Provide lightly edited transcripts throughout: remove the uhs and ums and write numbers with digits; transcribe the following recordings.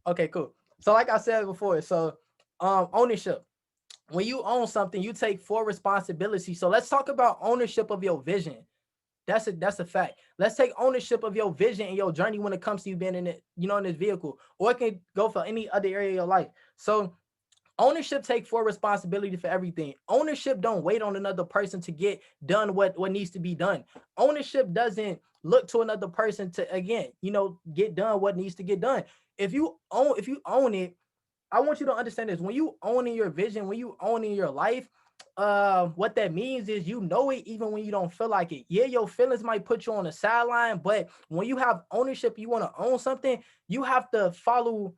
Okay, cool. So like I said before, so ownership. When you own something, you take full responsibility. So let's talk about ownership of your vision. That's a fact. Let's take ownership of your vision and your journey when it comes to you being in it, in this vehicle, or it can go for any other area of your life. So ownership take full responsibility for everything. Ownership don't wait on another person to get done what needs to be done. Ownership doesn't look to another person to, again, get done what needs to get done. If you own it, I want you to understand this. When you owning your vision, when you owning your life, what that means is you know it even when you don't feel like it. Yeah, your feelings might put you on the sideline, but when you have ownership, you want to own something, you have to follow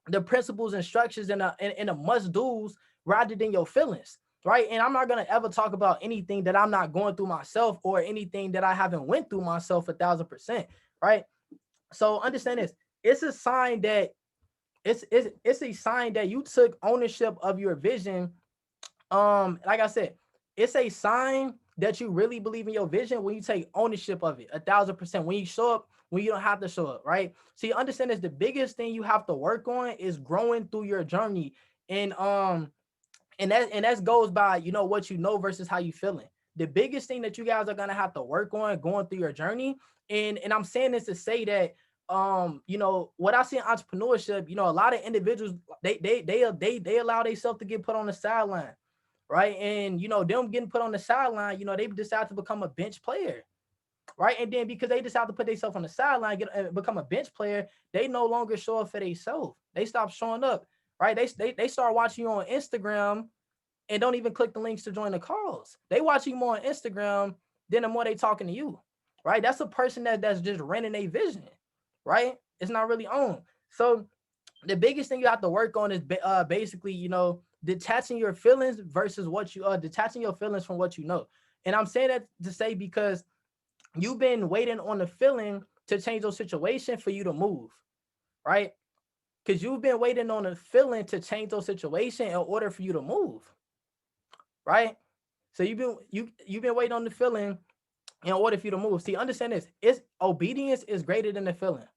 the principles and structures and the must do's rather than your feelings. Right. And I'm not gonna ever talk about anything that I'm not going through myself or anything that I haven't went through myself 1,000%. Right. So understand this. It's a sign that it's a sign that you took ownership of your vision. Like I said, it's a sign that you really believe in your vision when you take ownership of it 1,000%. When you show up when you don't have to show up, right? So you understand is the biggest thing you have to work on is growing through your journey. And that goes by, what you know versus how you feeling. The biggest thing that you guys are gonna have to work on going through your journey. And I'm saying this to say that what I see in entrepreneurship, a lot of individuals, they allow themselves to get put on the sideline, right? And them getting put on the sideline, they decide to become a bench player, right? And then because they decide to put themselves on the sideline, become a bench player, they no longer show up for themselves. They stop showing up, right? They start watching you on Instagram and don't even click the links to join the calls. They watch you more on Instagram than the more they talking to you, right? That's a person that's just renting a vision, right? It's not really on. So the biggest thing you have to work on is basically, detaching your feelings versus what you detaching your feelings from what you know. And I'm saying that to say because you've been waiting on the feeling to change your situation for you to move, right? Because you've been waiting on the feeling to change your situation in order for you to move, right? So you've been waiting on the feeling in order for you to move. See, understand this: it's obedience is greater than the feeling.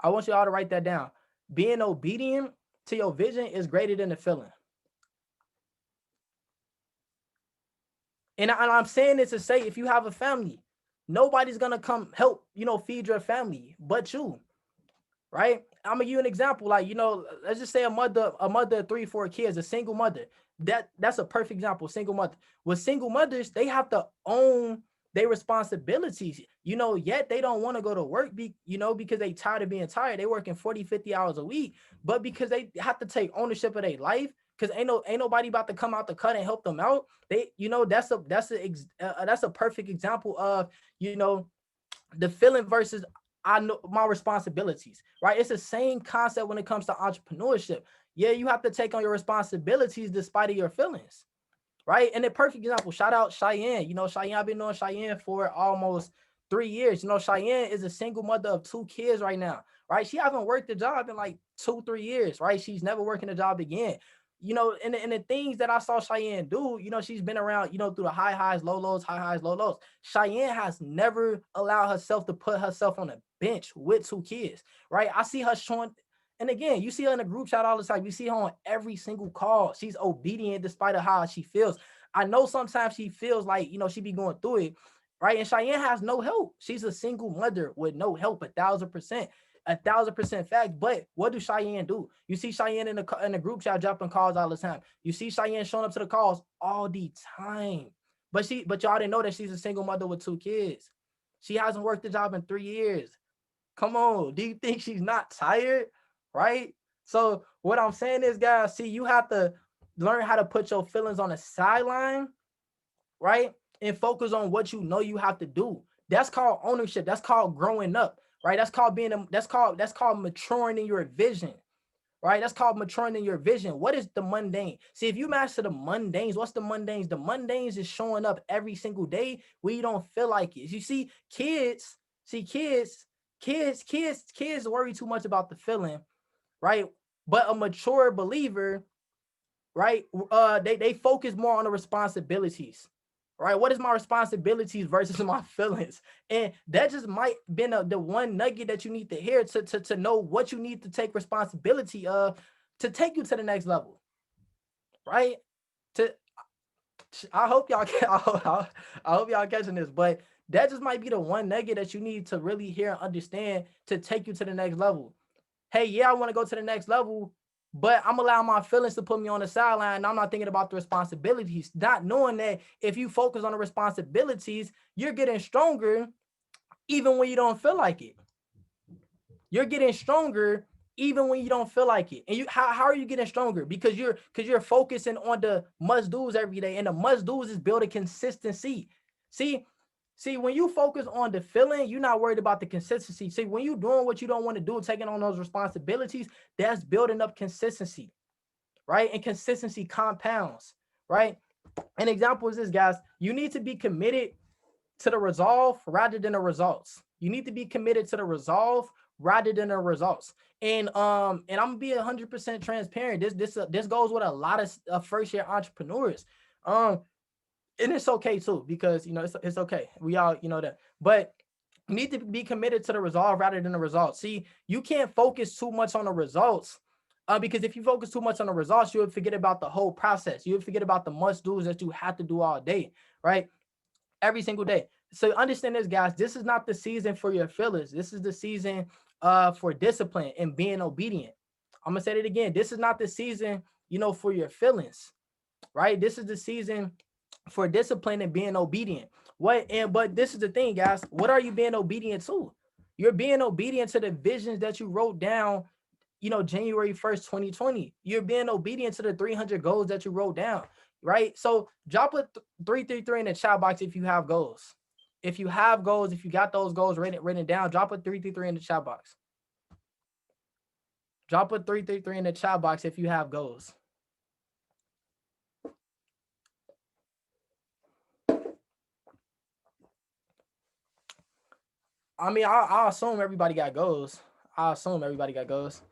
I want you all to write that down. Being obedient to your vision is greater than the feeling. And I'm saying this to say, if you have a family, nobody's gonna come help, feed your family but you, right? I'm gonna give you an example. Like, let's just say a mother of 3, 4 kids, a single mother. That's a perfect example. Single mother. With single mothers, they have to own their responsibilities. Yet they don't want to go to work, because they tired of being tired. They working 40, 50 hours a week, but because they have to take ownership of their life. Because ain't nobody about to come out the cut and help them out. That's a perfect example of the feeling versus I know my responsibilities, right? It's the same concept when it comes to entrepreneurship. Yeah, you have to take on your responsibilities despite of your feelings, right? And a perfect example, shout out Cheyenne. Cheyenne, I've been knowing Cheyenne for almost 3 years. Cheyenne is a single mother of 2 kids right now, right? She hasn't worked a job in like 2, 3 years, right? She's never working a job again. And the things that I saw Cheyenne do, she's been around, through the high highs, low lows, high highs, low lows. Cheyenne has never allowed herself to put herself on a bench with 2 kids, right? I see her showing, and again, you see her in the group chat all the time. You see her on every single call. She's obedient despite of how she feels. I know sometimes she feels like, she be going through it, right? And Cheyenne has no help. She's a single mother with no help, 1,000%. 1,000% fact. But what do Cheyenne do? You see Cheyenne in the group chat dropping calls all the time. You see Cheyenne showing up to the calls all the time. But y'all didn't know that she's a single mother with 2 kids. She hasn't worked a job in 3 years. Come on. Do you think she's not tired? Right? So what I'm saying is, guys, see, you have to learn how to put your feelings on the sideline, right? And focus on what you know you have to do. That's called ownership. That's called growing up, right? That's called maturing in your vision, right? That's called maturing in your vision. What is the mundane? See, if you master the mundanes, what's the mundanes? The mundanes is showing up every single day where you don't feel like it. You kids worry too much about the feeling, right? But a mature believer, right? They focus more on the responsibilities, right? What is my responsibilities versus my feelings? And that just might been the one nugget that you need to hear to know what you need to take responsibility of to take you to the next level, right? To I hope y'all I hope y'all catching this, but that just might be the one nugget that you need to really hear and understand to take you to the next level. Hey, yeah, I want to go to the next level, but I'm allowing my feelings to put me on the sideline. And I'm not thinking about the responsibilities, not knowing that if you focus on the responsibilities, you're getting stronger even when you don't feel like it. You're getting stronger even when you don't feel like it. And how are you getting stronger? Because you're focusing on the must do's every day. And the must do's is building consistency. See, when you focus on the feeling, you're not worried about the consistency. See, when you're doing what you don't want to do, taking on those responsibilities, that's building up consistency, right? And consistency compounds, right? An example is this, guys. You need to be committed to the resolve rather than the results. You need to be committed to the resolve rather than the results. And I'm gonna be 100% transparent. This goes with a lot of first year entrepreneurs. And it's okay too, because it's okay. We all that. But you need to be committed to the resolve rather than the results. See, you can't focus too much on the results. Because if you focus too much on the results, you would forget about the whole process. You would forget about the must do's that you have to do all day, right? Every single day. So understand this, guys. This is not the season for your feelings. This is the season for discipline and being obedient. I'm gonna say it again. This is not the season, for your feelings, right? This is the season for discipline and being obedient. But this is the thing, guys. What are you being obedient to? You're being obedient to the visions that you wrote down, January 1st, 2020. You're being obedient to the 300 goals that you wrote down, right? So drop a 333 in the chat box if you have goals. If you have goals, if you got those goals written down, drop a 333 in the chat box. Drop a 333 in the chat box if you have goals. I mean, I assume everybody got goals. I assume everybody got goals.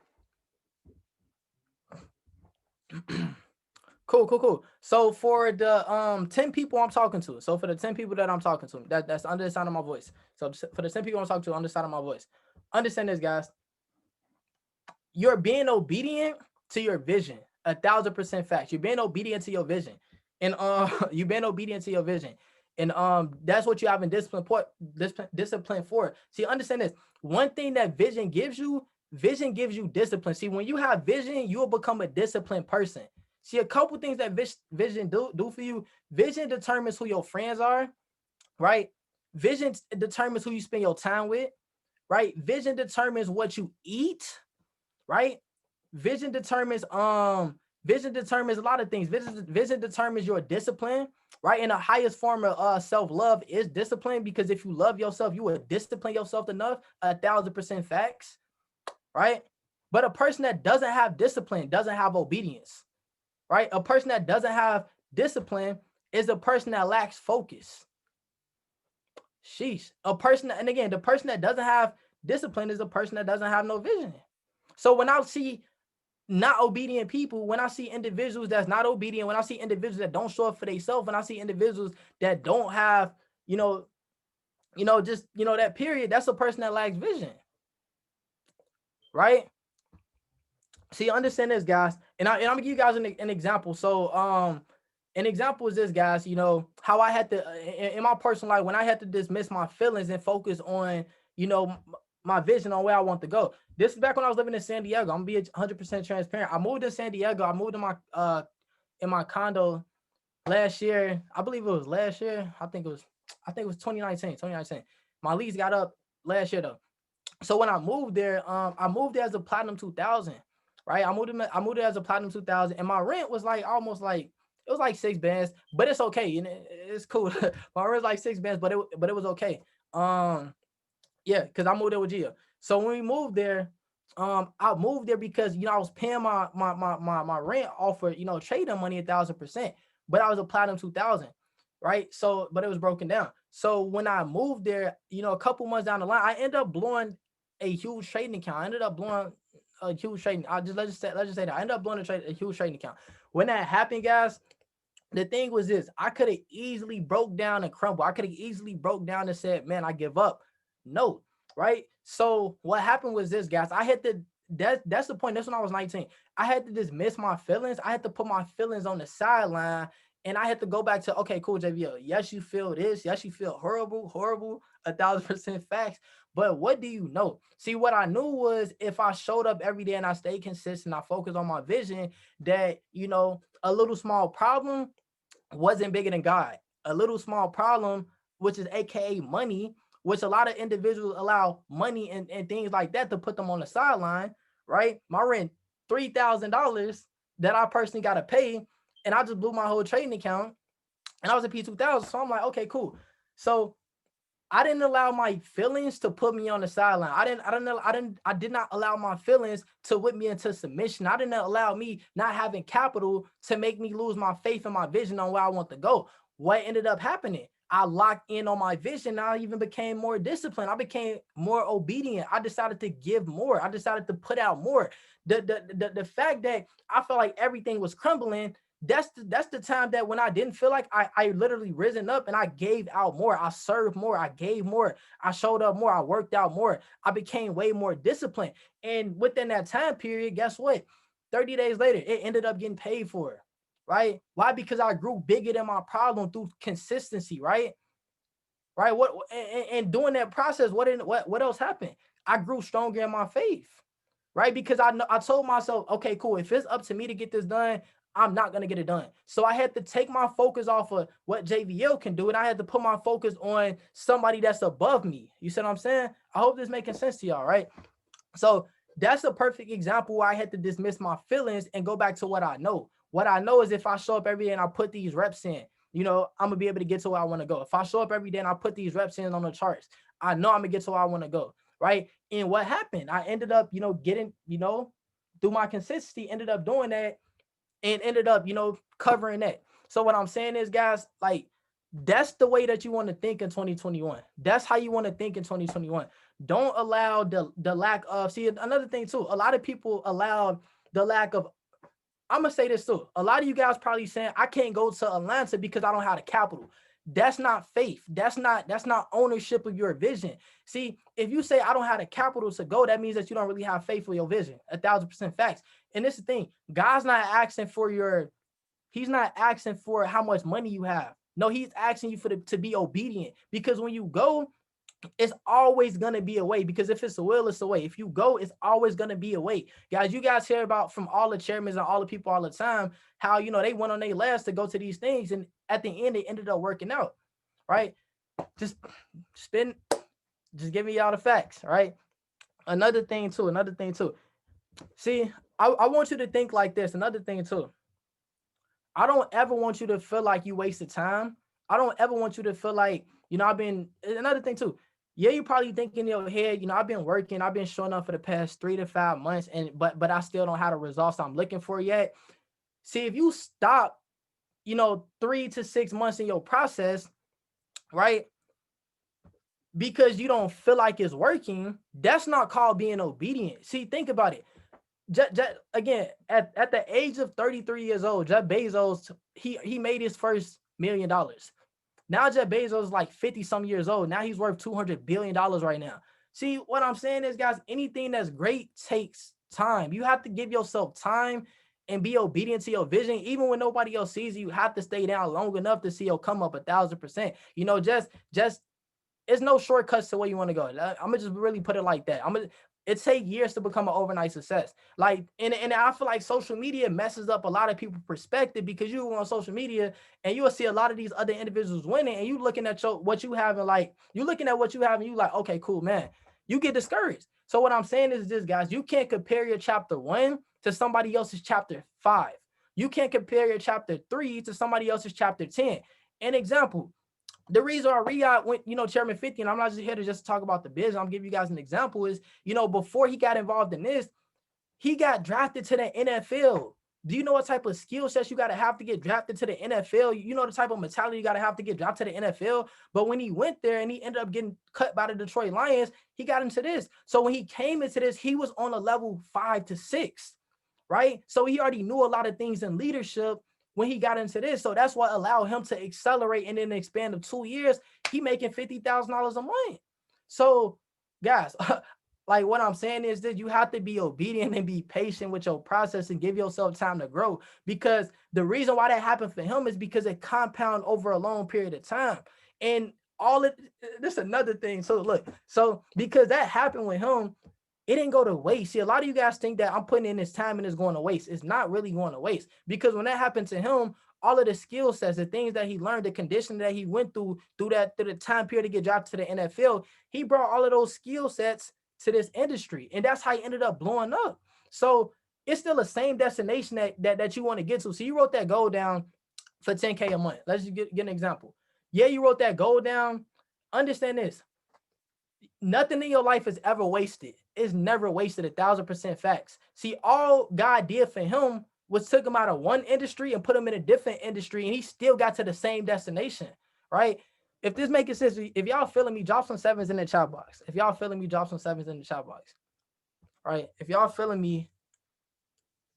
Cool. So for the 10 people I'm talking to, so for the 10 people that I'm talking to, that's under the sound of my voice. So for the 10 people I'm talking to, under the sound of my voice, understand this, guys. You're being obedient to your vision. 1,000% facts. You're being obedient to your vision, and you've been obedient to your vision, and that's what you have in discipline for. See, understand this. One thing that vision gives you discipline. See, when you have vision, you will become a disciplined person. See, a couple things that vision do for you. Vision determines who your friends are, right? Vision determines who you spend your time with, right? Vision determines what you eat, right? Vision determines a lot of things. Vision determines your discipline, right? And the highest form of self-love is discipline, because if you love yourself, you would discipline yourself enough. 1,000% facts, right? But a person that doesn't have discipline doesn't have obedience, right? A person that doesn't have discipline is a person that lacks focus. Sheesh. And again, the person that doesn't have discipline is a person that doesn't have no vision. So when I see not obedient people, when I see individuals that's not obedient, when I see individuals that don't show up for themselves, when I see individuals that don't have, that period, that's a person that lacks vision, right? See, understand this, guys, and I'm gonna give you guys an example. So, an example is this, guys. How I had to in my personal life, when I had to dismiss my feelings and focus on, my vision on where I want to go. This is back when I was living in San Diego. I'm gonna be 100% transparent. I moved to San Diego. I moved in my condo last year. I believe it was last year. I think it was 2019. My lease got up last year though. So when I moved there as a Platinum 2000, right? I moved there as a Platinum 2000, and my rent was like almost like, it was like $6, but it's okay. And it's cool. My rent was like $6, but it was okay. Yeah, because I moved there with Gia. So when we moved there, I moved there because I was paying my rent off for trading money 1,000%, but I was a Platinum 2000, right? So, but it was broken down. So when I moved there, a couple months down the line, I ended up blowing a huge trading account. I ended up blowing a huge trading. Let's just say that I ended up blowing a huge trading account. When that happened, guys, the thing was this, I could have easily broke down and crumbled. I could have easily broke down and said, man, I give up. No, right? So what happened was this, guys. I had to, that's the point. That's when I was 19. I had to dismiss my feelings. I had to put my feelings on the sideline. And I had to go back to, okay, cool, JVL. Yes, you feel this. Yes, you feel horrible, horrible, 1,000% facts. But what do you know? See, what I knew was if I showed up every day and I stayed consistent, I focused on my vision, that, a little small problem wasn't bigger than God. A little small problem, which is AKA money, which a lot of individuals allow money and things like that to put them on the sideline, right? My rent, $3,000 that I personally got to pay. And I just blew my whole trading account and I was at P2000. So I'm like, okay, cool. So I didn't allow my feelings to put me on the sideline. I did not allow my feelings to whip me into submission. I didn't allow me not having capital to make me lose my faith and my vision on where I want to go. What ended up happening? I locked in on my vision. I even became more disciplined. I became more obedient. I decided to give more. I decided to put out more. The fact that I felt like everything was crumbling, that's the time that when I didn't feel like, I literally risen up and I gave out more. I served more. I gave more. I showed up more. I worked out more. I became way more disciplined. And within that time period, guess what? 30 days later, it ended up getting paid for. Right? Why? Because I grew bigger than my problem through consistency, right? Right. And during that process, what else happened? I grew stronger in my faith, right? Because I told myself, okay, cool. If it's up to me to get this done, I'm not gonna get it done. So I had to take my focus off of what JVL can do, and I had to put my focus on somebody that's above me. You see what I'm saying? I hope this making sense to y'all, right? So that's a perfect example where I had to dismiss my feelings and go back to what I know. What I know is if I show up every day and I put these reps in, I'm gonna be able to get to where I want to go. If I show up every day and I put these reps in on the charts, I know I'm gonna get to where I want to go. Right. And what happened? I ended up, getting, through my consistency, ended up doing that and ended up, covering that. So what I'm saying is, guys, like, that's the way that you want to think in 2021. That's how you want to think in 2021. Don't allow the lack of, see, another thing too, a lot of people allow the lack of, I'm gonna say this too. A lot of you guys probably saying, I can't go to Atlanta because I don't have the capital. That's not faith. That's not ownership of your vision. See, if you say I don't have the capital to go, that means that you don't really have faith for your vision. 1,000% facts. And this is the thing. God's not asking for he's not asking for how much money you have. No, he's asking you to be obedient. Because when you go, it's always gonna be a way, because if it's a will, it's a way. If you go, it's always gonna be a way. Guys, you guys hear about from all the chairmen and all the people all the time how they went on their last to go to these things, and at the end they ended up working out, right? Just give me y'all the facts, right? Another thing too. See, I want you to think like this. Another thing too. I don't ever want you to feel like you wasted time. I don't ever want you to feel like, I've been, another thing too. Yeah, you probably think in your head, I've been working, I've been showing up for the past 3 to 5 months, but I still don't have the results I'm looking for yet. See, if you stop, 3 to 6 months in your process, right? Because you don't feel like it's working, that's not called being obedient. See, think about it. Again, at the age of 33 years old, Jeff Bezos, he made his first $1 million. Now Jeff Bezos is like 50 some years old. Now he's worth $200 billion right now. See, what I'm saying is, guys, anything that's great takes time. You have to give yourself time and be obedient to your vision. Even when nobody else sees you have to stay down long enough to see your come up 1,000%. Just it's no shortcuts to where you want to go. I'm gonna just really put it like that. It takes years to become an overnight success. Like, and I feel like social media messes up a lot of people's perspective, because you go on social media and you will see a lot of these other individuals winning, and you looking at what you have, and like, you looking at what you have and you like, okay, cool, man. You get discouraged. So what I'm saying is this, guys, you can't compare your chapter 1 to somebody else's chapter 5. You can't compare your chapter 3 to somebody else's chapter 10. An example. The reason why Riyadh went, Chairman 50, and I'm not just here to just talk about the business, I'm giving you guys an example, is, before he got involved in this, he got drafted to the NFL. Do you know what type of skill sets you got to have to get drafted to the NFL? You know the type of mentality you got to have to get drafted to the NFL. But when he went there and he ended up getting cut by the Detroit Lions, he got into this. So when he came into this, he was on a level 5 to 6, right? So he already knew a lot of things in leadership when he got into this. So that's what allowed him to accelerate, and in the span of 2 years, he making $50,000 a month. So guys, like what I'm saying is that you have to be obedient and be patient with your process and give yourself time to grow, because the reason why that happened for him is because it compound over a long period of time. And all it, this another thing. So look, so because that happened with him, it didn't go to waste. See, a lot of you guys think that I'm putting in this time and it's going to waste. It's not really going to waste, because when that happened to him, all of the skill sets, the things that he learned, the condition that he went through the time period to get drafted to the NFL, he brought all of those skill sets to this industry, and that's how he ended up blowing up. So it's still the same destination that you want to get to. So you wrote that goal down for 10K a month. Let's just get an example. Yeah, you wrote that goal down. Understand this. Nothing in your life is ever wasted. It's never wasted. 1,000% facts. See, all God did for him was took him out of one industry and put him in a different industry, and he still got to the same destination, right? If this making sense, if y'all feeling me, drop some sevens in the chat box. If y'all feeling me, drop some sevens in the chat box. Right? If y'all feeling me,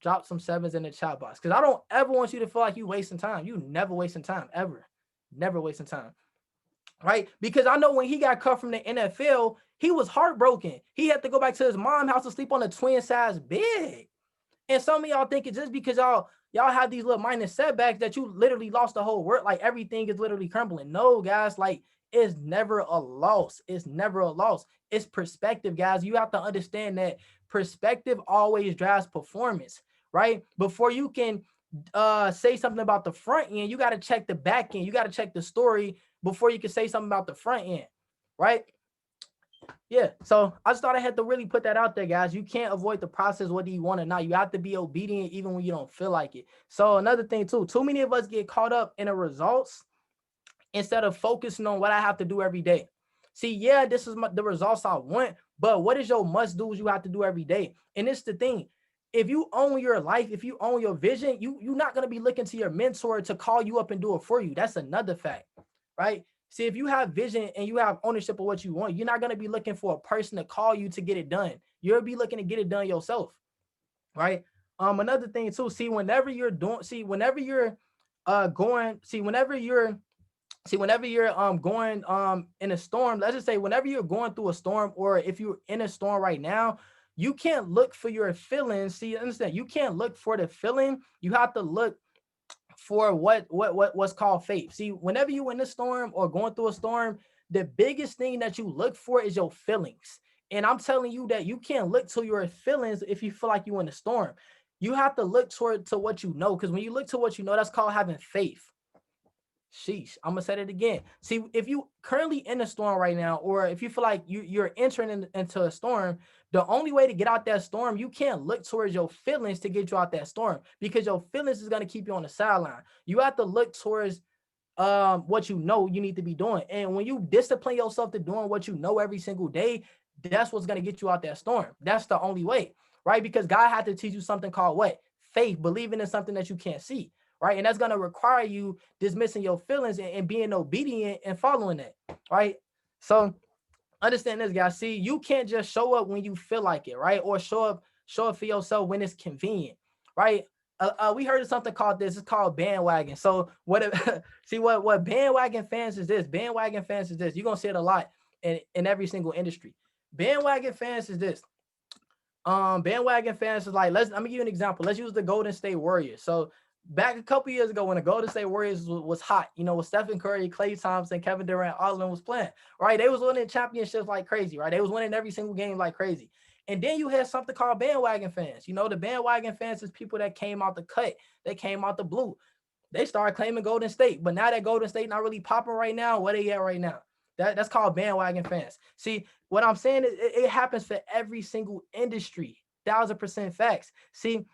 drop some sevens in the chat box. Because I don't ever want you to feel like you wasting time. You never wasting time, ever. Never wasting time. Right? Because I know when he got cut from the NFL, he was heartbroken. He had to go back to his mom's house to sleep on a twin size bed. And some of y'all think it's just because y'all have these little minor setbacks that you literally lost the whole world. Like everything is literally crumbling. No, guys, like it's never a loss. It's never a loss. It's perspective, guys. You have to understand that perspective always drives performance, right? Before you can say something about the front end, you got to check the back end. You got to check the story before you can say something about the front end, right? Yeah, so I just thought I had to really put that out there, guys. You can't avoid the process whether you want or not. You have to be obedient even when you don't feel like it. So another thing too many of us get caught up in the results instead of focusing on what I have to do every day. See, yeah, this is the results I want, but what is your must-dos you have to do every day? And it's the thing. If you own your life, if you own your vision, you're not going to be looking to your mentor to call you up and do it for you. That's another fact, right? See, if you have vision and you have ownership of what you want, you're not going to be looking for a person to call you to get it done. You'll be looking to get it done yourself, right? Another thing too, see, whenever you're going, whenever you're going in a storm, let's just say whenever you're going through a storm, or if you're in a storm right now, you can't look for your feelings. See, understand, you can't look for the feeling. You have to look for what's called faith. See, whenever you in a storm or going through a storm, the biggest thing that you look for is your feelings. And I'm telling you that you can't look to your feelings if you feel like you're in a storm. You have to look to what you know, because when you look to what you know, that's called having faith. Sheesh, I'm gonna say it again. See, if you currently in a storm right now, or if you feel like you're entering into a storm, the only way to get out that storm, you can't look towards your feelings to get you out that storm, because your feelings is gonna keep you on the sideline. You have to look towards what you know you need to be doing. And when you discipline yourself to doing what you know every single day, that's what's gonna get you out that storm. That's the only way, right? Because God had to teach you something called what? Faith, believing in something that you can't see. Right. And that's going to require you dismissing your feelings and being obedient and following that. Right. So understand this, guys. See, you can't just show up when you feel like it. Right. Or show up for yourself when it's convenient. Right. We heard of something called this. It's called bandwagon. So see what bandwagon fans is this? Bandwagon fans is this. You're going to see it a lot in every single industry. Bandwagon fans is this. Bandwagon fans is like, let me give you an example. Let's use the Golden State Warriors. So back a couple years ago when the Golden State Warriors was hot, with Stephen Curry, Klay Thompson, Kevin Durant, all of them was playing, right? They was winning championships like crazy, right? They was winning every single game like crazy. And then you had something called bandwagon fans. The bandwagon fans is people that came out the cut. They came out the blue. They started claiming Golden State, but now that Golden State not really popping right now, where they at right now? That's called bandwagon fans. See, what I'm saying is it happens for every single industry. 1,000% facts. See,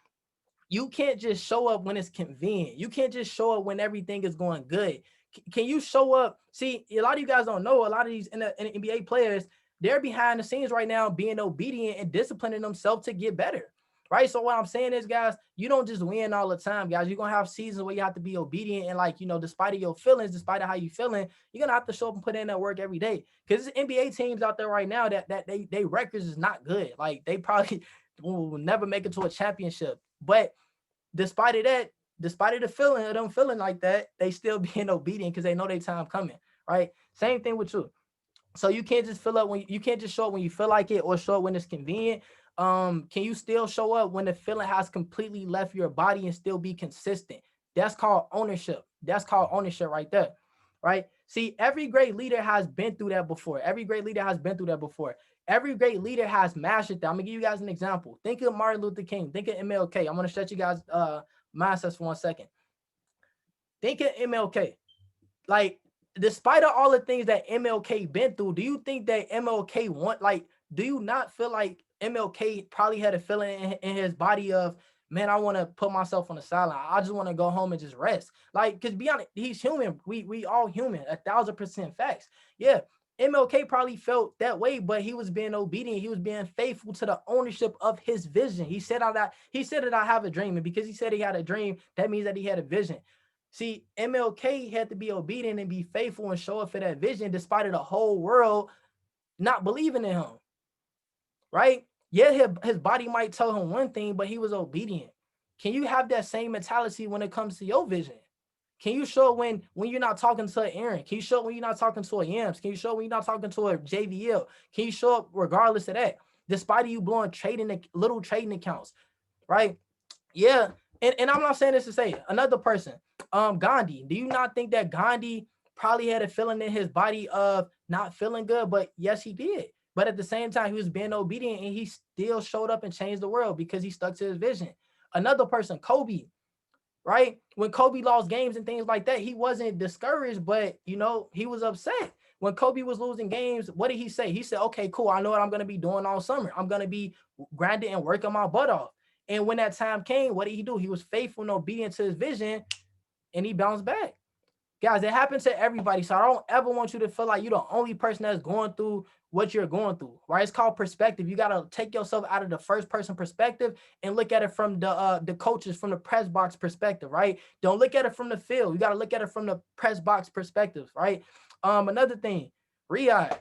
you can't just show up when it's convenient. You can't just show up when everything is going good. Can you show up? See, a lot of you guys don't know, a lot of these NBA players, they're behind the scenes right now being obedient and disciplining themselves to get better, right? So what I'm saying is, guys, you don't just win all the time, guys. You're going to have seasons where you have to be obedient and despite of your feelings, despite of how you feeling, you're going to have to show up and put in that work every day. Because there's NBA teams out there right now that they records is not good. Like they probably will never make it to a championship. But despite of that, despite of the feeling of them feeling like that, they still being obedient because they know their time coming, right? Same thing with you. So you can't just fill up when you can't just show up when you feel like it or show up when it's convenient. Can you still show up when the feeling has completely left your body and still be consistent? That's called ownership. That's called ownership right there. Right. See, every great leader has been through that before. Every great leader has been through that before. Every great leader has mastered that. I'm gonna give you guys an example. Think of Martin Luther King. Think of MLK. I'm gonna stretch you guys mindsets for 1 second. Think of MLK. Like, despite of all the things that MLK been through, do you think that MLK do you not feel like MLK probably had a feeling in his body of, man, I want to put myself on the sideline. I just want to go home and just rest. Like, cause be honest, he's human. We all human, 1,000% facts. Yeah. MLK probably felt that way, but he was being obedient. He was being faithful to the ownership of his vision. He said that I have a dream. And because he said he had a dream, that means that he had a vision. See, MLK had to be obedient and be faithful and show up for that vision despite of the whole world not believing in him, right? Yeah, his body might tell him one thing, but he was obedient. Can you have that same mentality when it comes to your vision? Can you show when you're not talking to an Aaron? Can you show when you're not talking to a Yams? Can you show when you're not talking to a JVL? Can you show up regardless of that? Despite of you blowing little trading accounts, right? Yeah. And I'm not saying this to say another person, Gandhi. Do you not think that Gandhi probably had a feeling in his body of not feeling good? But yes, he did. But at the same time, he was being obedient and he still showed up and changed the world because he stuck to his vision. Another person, Kobe, right? When Kobe lost games and things like that, he wasn't discouraged, but he was upset. When Kobe was losing games, what did he say? He said, okay, cool. I know what I'm going to be doing all summer. I'm going to be grinding and working my butt off. And when that time came, what did he do? He was faithful and obedient to his vision and he bounced back. Guys, it happens to everybody. So I don't ever want you to feel like you're the only person that's going through what you're going through, right? It's called perspective. You got to take yourself out of the first person perspective and look at it from the coaches, from the press box perspective, right? Don't look at it from the field. You got to look at it from the press box perspective, right? Another thing, Riyadh,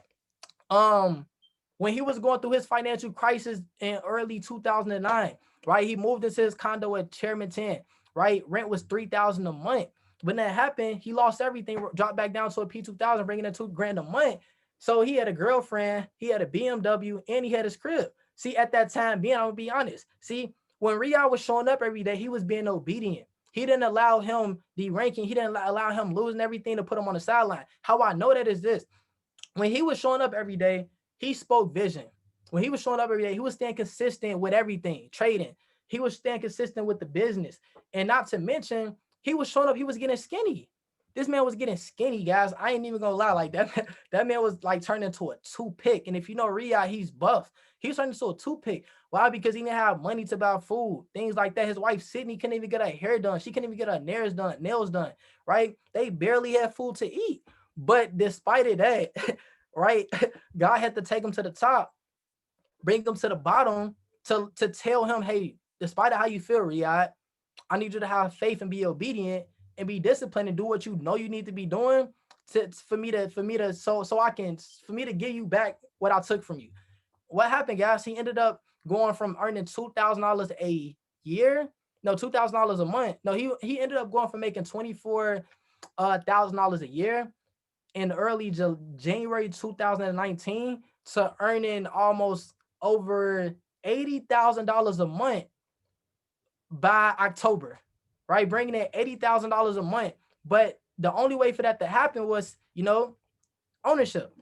when he was going through his financial crisis in early 2009, right? He moved into his condo at Chairman 10, right? Rent was $3,000 a month. When that happened, he lost everything, dropped back down to a P2000, bringing in $2,000 a month. So he had a girlfriend, he had a BMW, and he had his crib. See, at that time, I'm gonna be honest. See, when Riyadh was showing up every day, he was being obedient. He didn't allow him de-ranking. He didn't allow him losing everything to put him on the sideline. How I know that is this. When he was showing up every day, he spoke vision. When he was showing up every day, he was staying consistent with everything, trading. He was staying consistent with the business. And not to mention, he was showing up, he was getting skinny. This man was getting skinny, guys. I ain't even gonna lie. Like that man was like turned into a toothpick. And if you know Riyadh, he's buff. He was turned into a toothpick. Why? Because he didn't have money to buy food, things like that. His wife Sydney couldn't even get her hair done. She couldn't even get her nails done. Right? They barely had food to eat. But despite of that, right, God had to take him to the top, bring him to the bottom to tell him, hey, despite of how you feel, Riyadh, I need you to have faith and be obedient and be disciplined and do what you know you need to be doing for me to give you back what I took from you. What happened, guys? He ended up going from earning $2,000 a year, no, $2,000 a month. No, he ended up going from making $24,000 a year in early January 2019 to earning almost over $80,000 a month by October, right? Bringing in $80,000 a month. But the only way for that to happen was, ownership,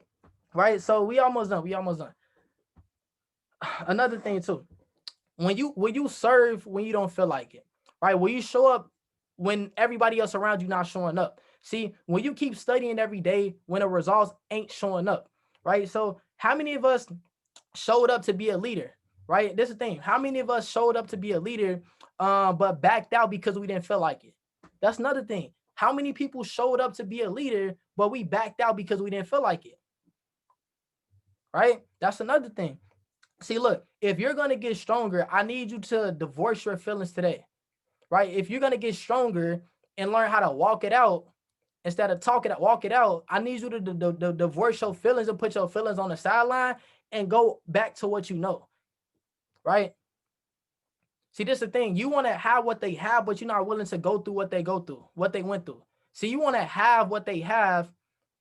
right? So we almost done. Another thing too, when you serve when you don't feel like it, right? When you show up when everybody else around you not showing up. See, when you keep studying every day when the results ain't showing up, right? So how many of us showed up to be a leader, right? This is the thing. How many of us showed up to be a leader, but backed out because we didn't feel like it? That's another thing. How many people showed up to be a leader, but we backed out because we didn't feel like it? Right? That's another thing. See, look, if you're going to get stronger, I need you to divorce your feelings today, right? If you're going to get stronger and learn how to walk it out, instead of walk it out, I need you to divorce your feelings and put your feelings on the sideline and go back to what you know, right? See, this is the thing. You want to have what they have, but you're not willing to go through what they go through, what they went through. See, you want to have what they have,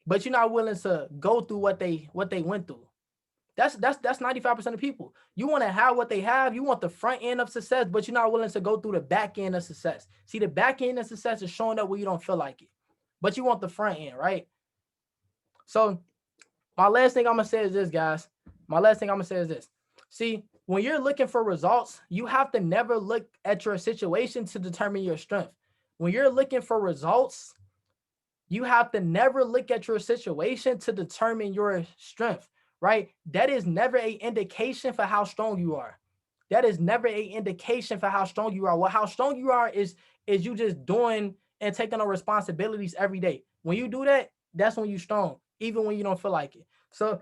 but you're not willing to go through what they went through. That's 95% of people. You want to have what they have. You want the front end of success, but you're not willing to go through the back end of success. See, the back end of success is showing up where you don't feel like it, but you want the front end, right? So my last thing I'm gonna say is this, guys. My last thing I'm gonna say is this. See, when you're looking for results, you have to never look at your situation to determine your strength. When you're looking for results, you have to never look at your situation to determine your strength, right? That is never an indication for how strong you are. That is never an indication for how strong you are. Well, how strong you are is you just doing and taking on responsibilities every day. When you do that, that's when you're strong, even when you don't feel like it. So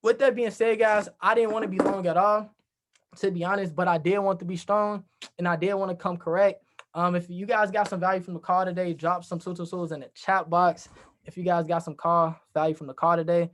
with that being said, guys, I didn't want to be long at all, to be honest, but I did want to be strong and I did want to come correct. If you guys got some value from the call today, drop some 222s in the chat box. If you guys got some value from the call today,